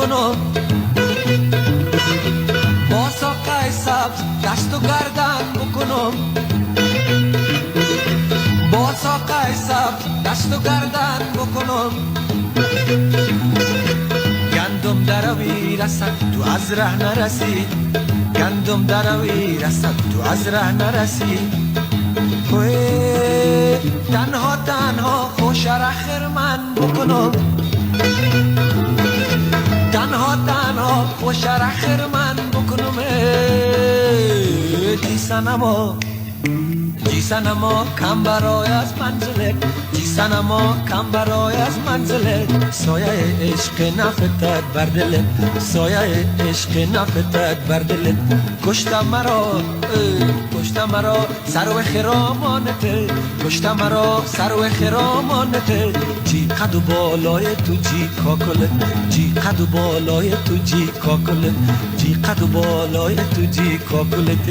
بکنم با ساقه سبز دست و گردن بکنم با ساقه سبز دست و گردن بکنم گندم دروی رسد تو از ره نرسی گندم دروی رسد تو از ره نرسی تنها تنها خوش رخر من بکنم تنها تنها خوش رخر من بکنم جیسنما کم برای از منزله جیسنما کم برای از منزله سایه عشق نفتد بر دلت سایه عشق نفتد بر دلت کشتم مرا سر و خرامانته کشتم مرا سر و خرامانته جی قد و بالای تو جی کاکلت جی قد و بالای تو جی کاکلت جی قد و بالای تو جی کاکلت